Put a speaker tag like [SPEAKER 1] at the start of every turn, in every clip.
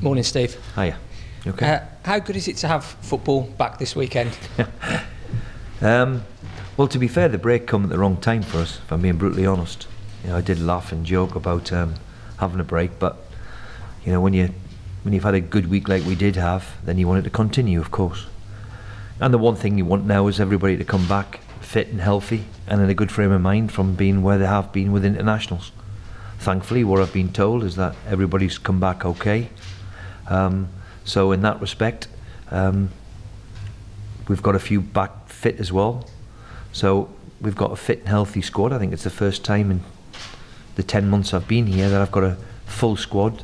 [SPEAKER 1] Morning, Steve.
[SPEAKER 2] Hiya. You okay?
[SPEAKER 1] How good is it to have football back this weekend?
[SPEAKER 2] Well, to be fair, the break come at the wrong time for us, if I'm being brutally honest. I did laugh and joke about having a break, but when you've had a good week like we did have, then you want it to continue, of course. And the one thing you want now is everybody to come back fit and healthy and in a good frame of mind from being where they have been with internationals. Thankfully, what I've been told is that everybody's come back okay. So in that respect, we've got a few back fit as well. So we've got a fit and healthy squad. I think it's the first time in the 10 months I've been here that I've got a full squad.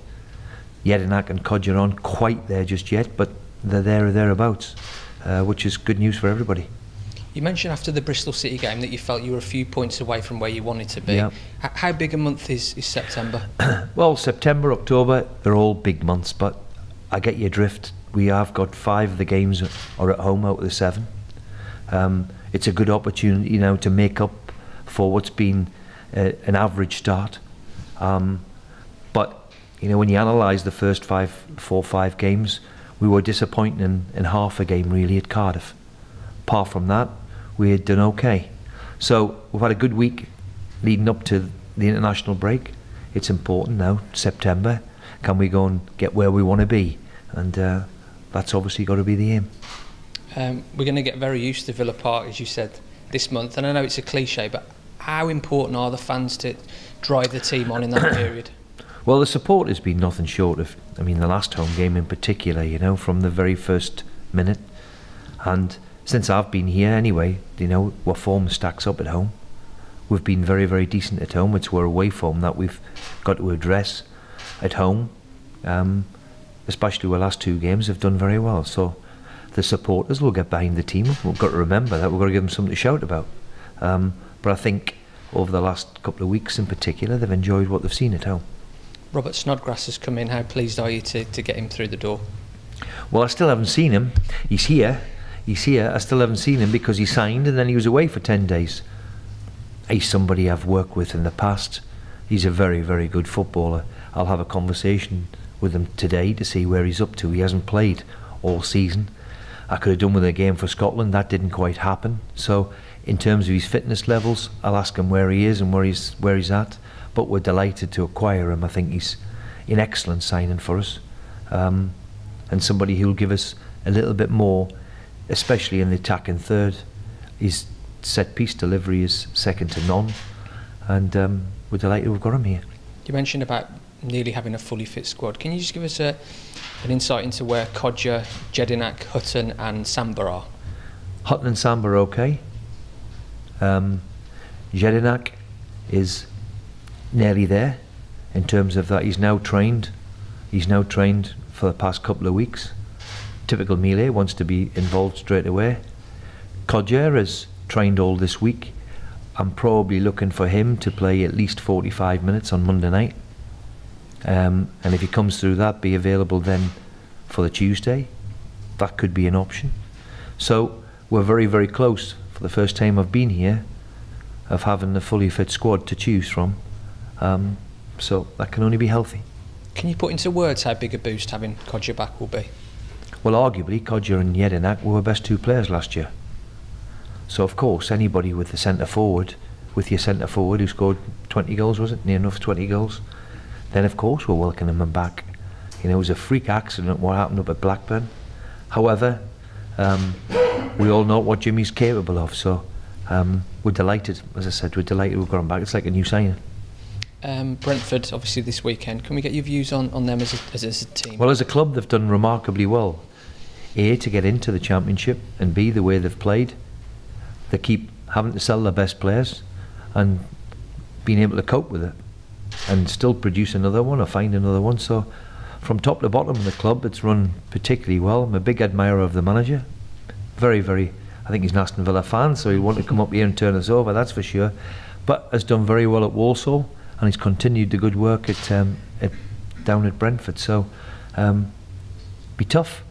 [SPEAKER 2] Jedinak and Kodja aren't quite there just yet, but they're there or thereabouts, which is good news for everybody.
[SPEAKER 1] You mentioned after the Bristol City game that you felt you were a few points away from where you wanted to be.
[SPEAKER 2] Yeah.
[SPEAKER 1] How big a month is September?
[SPEAKER 2] Well, September, October, they're all big months, but I get your drift. We have got 5 of the games are at home out of the 7. It's a good opportunity now to make up for what's been an average start. But when you analyse the first 4 or 5 games, we were disappointing in half a game really at Cardiff. Apart from that, we had done okay. So we've had a good week leading up to the international break. It's important now, September, can we go and get where we want to be? And that's obviously got to be the aim.
[SPEAKER 1] We're going to get very used to Villa Park, as you said, this month. And I know it's a cliche, but how important are the fans to drive the team on in that period?
[SPEAKER 2] Well, the support has been nothing short of, the last home game in particular, from the very first minute. And since I've been here anyway, our form stacks up at home. We've been very, very decent at home. It's our away form that we've got to address at home. Especially our last 2 games have done very well. So the supporters will get behind the team. We've got to remember that. We've got to give them something to shout about. But I think over the last couple of weeks in particular, they've enjoyed what they've seen at home.
[SPEAKER 1] Robert Snodgrass has come in. How pleased are you to get him through the door?
[SPEAKER 2] Well, I still haven't seen him. He's here. I still haven't seen him because he signed and then he was away for 10 days. He's somebody I've worked with in the past. He's a very, very good footballer. I'll have a conversation with him today to see where he's up to. He hasn't played all season. I could have done with a game for Scotland. That didn't quite happen. So in terms of his fitness levels, I'll ask him where he is and where he's at. But we're delighted to acquire him. I think he's an excellent signing for us, and somebody who'll give us a little bit more, especially in the attacking third. His set piece delivery is second to none, and we're delighted we've got him here.
[SPEAKER 1] You mentioned about nearly having a fully fit squad. Can you just give us an insight into where Kodja, Jedinak, Hutton and Samba are?
[SPEAKER 2] Hutton and Samba are okay. Jedinak is nearly there in terms of that he's now trained for the past couple of weeks. Typical Miele wants to be involved straight away. Kodja has trained all this week. I'm probably looking for him to play at least 45 minutes on Monday night, and if he comes through that, be available then for the Tuesday. That could be an option. So we're very, very close, for the first time I've been here, of having a fully fit squad to choose from. So that can only be healthy.
[SPEAKER 1] Can you put into words how big a boost having Kodja back will be?
[SPEAKER 2] Well, arguably, Kodja and Jedinak were our best 2 players last year. So of course, anybody with your centre forward who scored 20 goals, was it? Near enough 20 goals. Then of course we're welcoming them back. It was a freak accident what happened up at Blackburn. However, we all know what Jimmy's capable of. So we're delighted, as I said, we've got him back. It's like a new signing.
[SPEAKER 1] Brentford, obviously this weekend. Can we get your views on them as a team?
[SPEAKER 2] Well, as a club, they've done remarkably well. A, to get into the Championship, and B, the way they've played. They keep having to sell their best players and being able to cope with it and still produce another one or find another one. So from top to bottom of the club, it's run particularly well. I'm a big admirer of the manager. Very, very, I think he's an Aston Villa fan, so he'll want to come up here and turn us over, that's for sure. But has done very well at Walsall, and he's continued the good work down at Brentford. So be tough.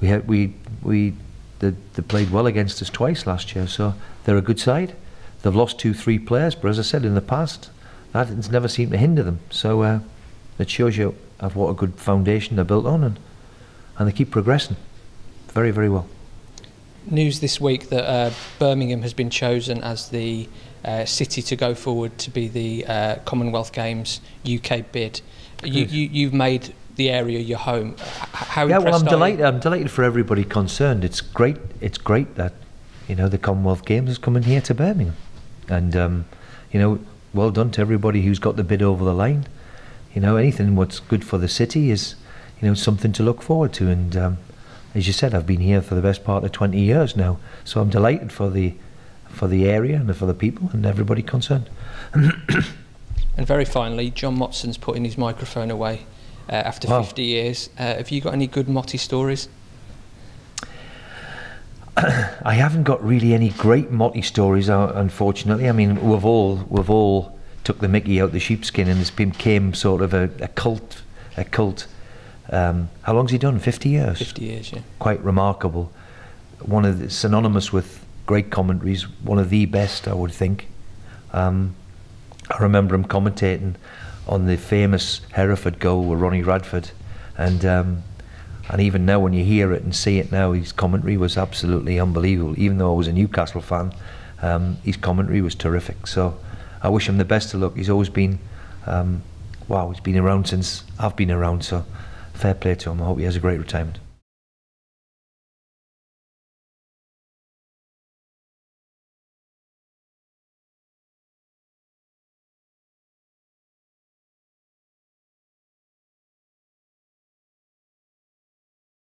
[SPEAKER 2] They played well against us twice last year, so they're a good side. They've lost 2-3 players, but as I said in the past, that has never seemed to hinder them. So it shows you of what a good foundation they're built on, and they keep progressing very, very well.
[SPEAKER 1] News this week that Birmingham has been chosen as the city to go forward to be the Commonwealth Games UK bid. You've made the area your home. How
[SPEAKER 2] yeah, well,
[SPEAKER 1] impressed are you?
[SPEAKER 2] I'm delighted for everybody concerned. It's great that the Commonwealth Games is coming here to Birmingham, and well done to everybody who's got the bid over the line. Anything what's good for the city is something to look forward to, and as you said, I've been here for the best part of 20 years now, so I'm delighted for the area and for the people and everybody concerned.
[SPEAKER 1] And very finally, John Motson's putting his microphone away after 50 years. Have you got any good Motty stories?
[SPEAKER 2] I haven't got really any great Motty stories, unfortunately. I mean, we've all took the mickey out the sheepskin, and this became sort of a cult. How long's he done? 50 years? 50
[SPEAKER 1] years, yeah.
[SPEAKER 2] Quite remarkable. Synonymous with great commentaries, one of the best, I would think. I remember him commentating on the famous Hereford goal with Ronnie Radford, and even now when you hear it and see it now, his commentary was absolutely unbelievable. Even though I was a Newcastle fan, his commentary was terrific. So I wish him the best of luck. He's always been, he's been around since I've been around, so fair play to him. I hope he has a great retirement.